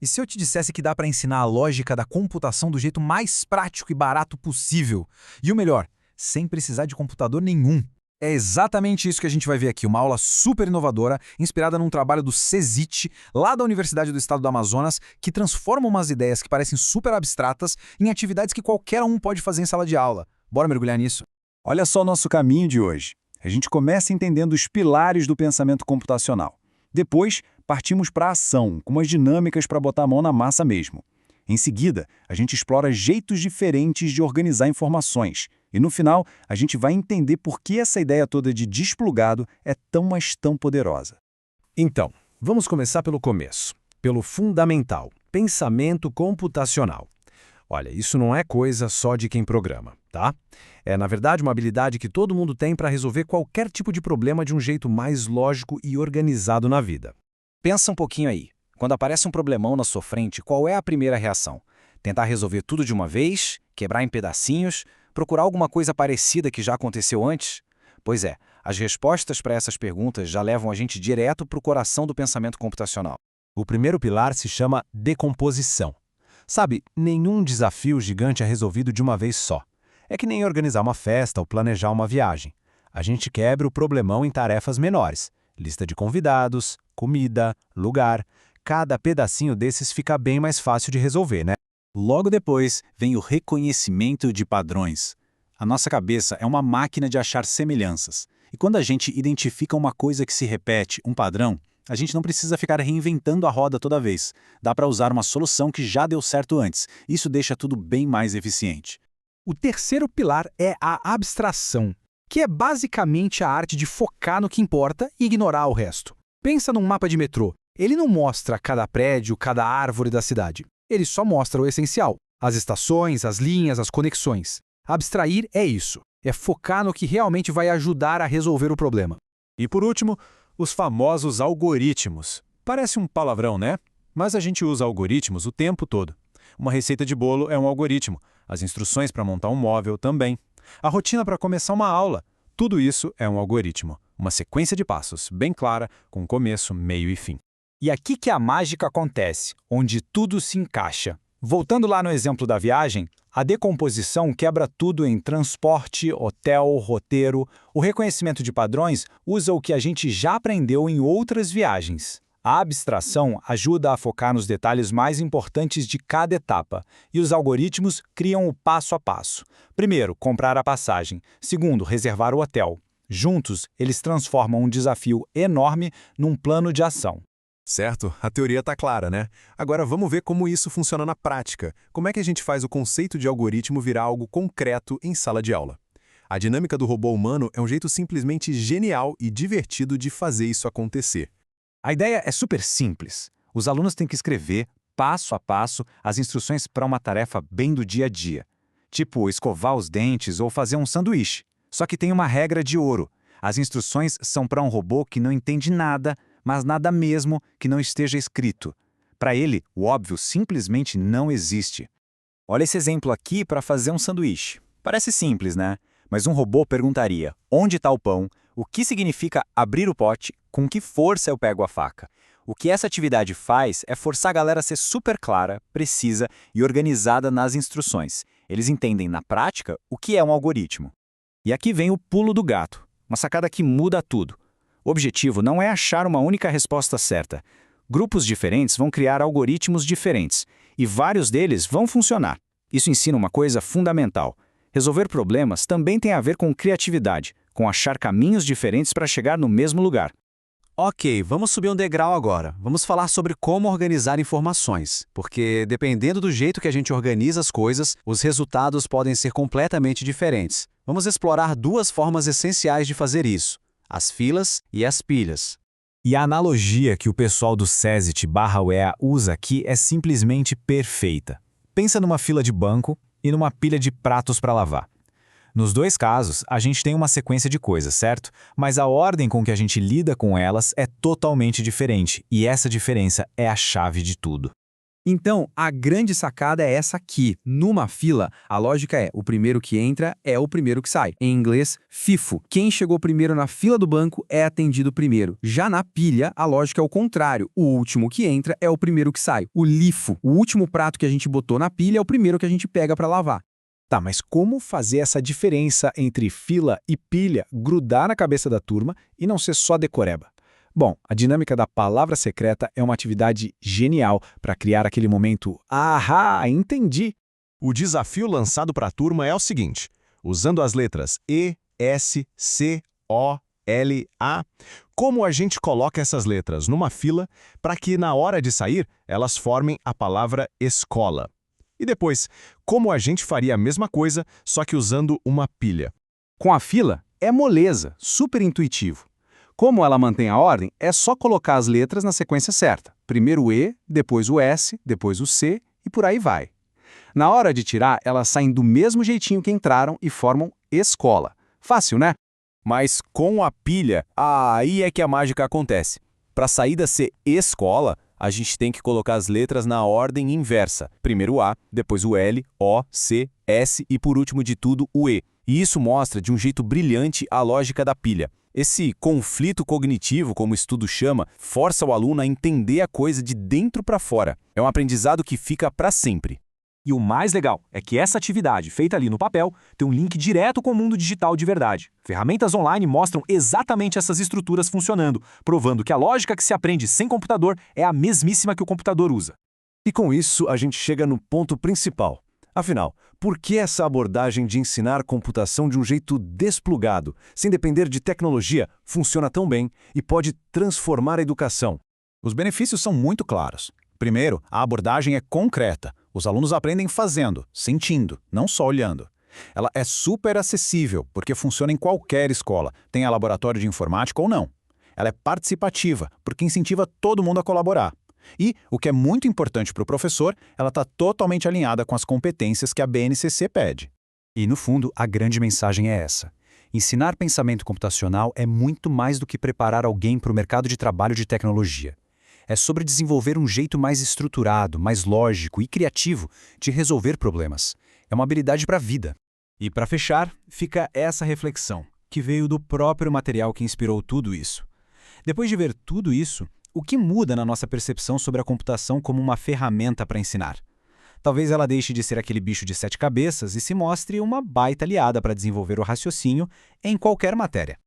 E se eu te dissesse que dá para ensinar a lógica da computação do jeito mais prático e barato possível? E o melhor, sem precisar de computador nenhum. É exatamente isso que a gente vai ver aqui, uma aula super inovadora, inspirada num trabalho do CESIT, lá da Universidade do Estado do Amazonas, que transforma umas ideias que parecem super abstratas em atividades que qualquer um pode fazer em sala de aula. Bora mergulhar nisso? Olha só o nosso caminho de hoje. A gente começa entendendo os pilares do pensamento computacional. Depois, partimos para a ação, com umas dinâmicas para botar a mão na massa mesmo. Em seguida, a gente explora jeitos diferentes de organizar informações. E no final, a gente vai entender por que essa ideia toda de desplugado é tão, mas tão poderosa. Então, vamos começar pelo começo, pelo fundamental, pensamento computacional. Olha, isso não é coisa só de quem programa, tá? É, na verdade, uma habilidade que todo mundo tem para resolver qualquer tipo de problema de um jeito mais lógico e organizado na vida. Pensa um pouquinho aí. Quando aparece um problemão na sua frente, qual é a primeira reação? Tentar resolver tudo de uma vez? Quebrar em pedacinhos? Procurar alguma coisa parecida que já aconteceu antes? Pois é, as respostas para essas perguntas já levam a gente direto para o coração do pensamento computacional. O primeiro pilar se chama decomposição. Sabe, nenhum desafio gigante é resolvido de uma vez só. É que nem organizar uma festa ou planejar uma viagem. A gente quebra o problemão em tarefas menores. Lista de convidados, comida, lugar. Cada pedacinho desses fica bem mais fácil de resolver, né? Logo depois, vem o reconhecimento de padrões. A nossa cabeça é uma máquina de achar semelhanças. E quando a gente identifica uma coisa que se repete, um padrão, a gente não precisa ficar reinventando a roda toda vez. Dá para usar uma solução que já deu certo antes. Isso deixa tudo bem mais eficiente. O terceiro pilar é a abstração, que é basicamente a arte de focar no que importa e ignorar o resto. Pensa num mapa de metrô. Ele não mostra cada prédio, cada árvore da cidade. Ele só mostra o essencial, as estações, as linhas, as conexões. Abstrair é isso, é focar no que realmente vai ajudar a resolver o problema. E por último, os famosos algoritmos. Parece um palavrão, né? Mas a gente usa algoritmos o tempo todo. Uma receita de bolo é um algoritmo, as instruções para montar um móvel também. A rotina para começar uma aula, tudo isso é um algoritmo. Uma sequência de passos bem clara, com começo, meio e fim. E aqui que a mágica acontece, onde tudo se encaixa. Voltando lá no exemplo da viagem, a decomposição quebra tudo em transporte, hotel, roteiro. O reconhecimento de padrões usa o que a gente já aprendeu em outras viagens. A abstração ajuda a focar nos detalhes mais importantes de cada etapa, e os algoritmos criam o passo a passo. Primeiro, comprar a passagem. Segundo, reservar o hotel. Juntos, eles transformam um desafio enorme num plano de ação. Certo, a teoria está clara, né? Agora vamos ver como isso funciona na prática. Como é que a gente faz o conceito de algoritmo virar algo concreto em sala de aula? A dinâmica do robô humano é um jeito simplesmente genial e divertido de fazer isso acontecer. A ideia é super simples. Os alunos têm que escrever, passo a passo, as instruções para uma tarefa bem do dia a dia. Tipo, escovar os dentes ou fazer um sanduíche. Só que tem uma regra de ouro. As instruções são para um robô que não entende nada, mas nada mesmo que não esteja escrito. Para ele, o óbvio simplesmente não existe. Olha esse exemplo aqui para fazer um sanduíche. Parece simples, né? Mas um robô perguntaria, onde está o pão? O que significa abrir o pote? Com que força eu pego a faca? O que essa atividade faz é forçar a galera a ser super clara, precisa e organizada nas instruções. Eles entendem, na prática, o que é um algoritmo. E aqui vem o pulo do gato, uma sacada que muda tudo. O objetivo não é achar uma única resposta certa. Grupos diferentes vão criar algoritmos diferentes, e vários deles vão funcionar. Isso ensina uma coisa fundamental. Resolver problemas também tem a ver com criatividade, com achar caminhos diferentes para chegar no mesmo lugar. Ok, vamos subir um degrau agora. Vamos falar sobre como organizar informações, porque dependendo do jeito que a gente organiza as coisas, os resultados podem ser completamente diferentes. Vamos explorar duas formas essenciais de fazer isso: as filas e as pilhas. E a analogia que o pessoal do CESIT/UEA usa aqui é simplesmente perfeita. Pensa numa fila de banco e numa pilha de pratos para lavar. Nos dois casos, a gente tem uma sequência de coisas, certo? Mas a ordem com que a gente lida com elas é totalmente diferente, e essa diferença é a chave de tudo. Então, a grande sacada é essa aqui. Numa fila, a lógica é o primeiro que entra é o primeiro que sai. Em inglês, FIFO. Quem chegou primeiro na fila do banco é atendido primeiro. Já na pilha, a lógica é o contrário. O último que entra é o primeiro que sai. O LIFO. O último prato que a gente botou na pilha é o primeiro que a gente pega para lavar. Tá, mas como fazer essa diferença entre fila e pilha grudar na cabeça da turma e não ser só decoreba? Bom, a dinâmica da palavra secreta é uma atividade genial para criar aquele momento "Ahá, entendi!". O desafio lançado para a turma é o seguinte: usando as letras E, S, C, O, L, A, como a gente coloca essas letras numa fila para que, na hora de sair, elas formem a palavra escola. E depois, como a gente faria a mesma coisa, só que usando uma pilha. Com a fila, é moleza, super intuitivo. Como ela mantém a ordem, é só colocar as letras na sequência certa. Primeiro o E, depois o S, depois o C e por aí vai. Na hora de tirar, elas saem do mesmo jeitinho que entraram e formam escola. Fácil, né? Mas com a pilha, aí é que a mágica acontece. Para a saída ser escola, a gente tem que colocar as letras na ordem inversa. Primeiro o A, depois o L, O, C, S e por último de tudo o E. E isso mostra de um jeito brilhante a lógica da pilha. Esse conflito cognitivo, como o estudo chama, força o aluno a entender a coisa de dentro para fora. É um aprendizado que fica para sempre. E o mais legal é que essa atividade, feita ali no papel, tem um link direto com o mundo digital de verdade. Ferramentas online mostram exatamente essas estruturas funcionando, provando que a lógica que se aprende sem computador é a mesmíssima que o computador usa. E com isso, a gente chega no ponto principal. Afinal, por que essa abordagem de ensinar computação de um jeito desplugado, sem depender de tecnologia, funciona tão bem e pode transformar a educação? Os benefícios são muito claros. Primeiro, a abordagem é concreta. Os alunos aprendem fazendo, sentindo, não só olhando. Ela é super acessível, porque funciona em qualquer escola, tenha laboratório de informática ou não. Ela é participativa, porque incentiva todo mundo a colaborar. E, o que é muito importante para o professor, ela está totalmente alinhada com as competências que a BNCC pede. E, no fundo, a grande mensagem é essa. Ensinar pensamento computacional é muito mais do que preparar alguém para o mercado de trabalho de tecnologia. É sobre desenvolver um jeito mais estruturado, mais lógico e criativo de resolver problemas. É uma habilidade para a vida. E para fechar, fica essa reflexão, que veio do próprio material que inspirou tudo isso. Depois de ver tudo isso, o que muda na nossa percepção sobre a computação como uma ferramenta para ensinar? Talvez ela deixe de ser aquele bicho de 7 cabeças e se mostre uma baita aliada para desenvolver o raciocínio em qualquer matéria.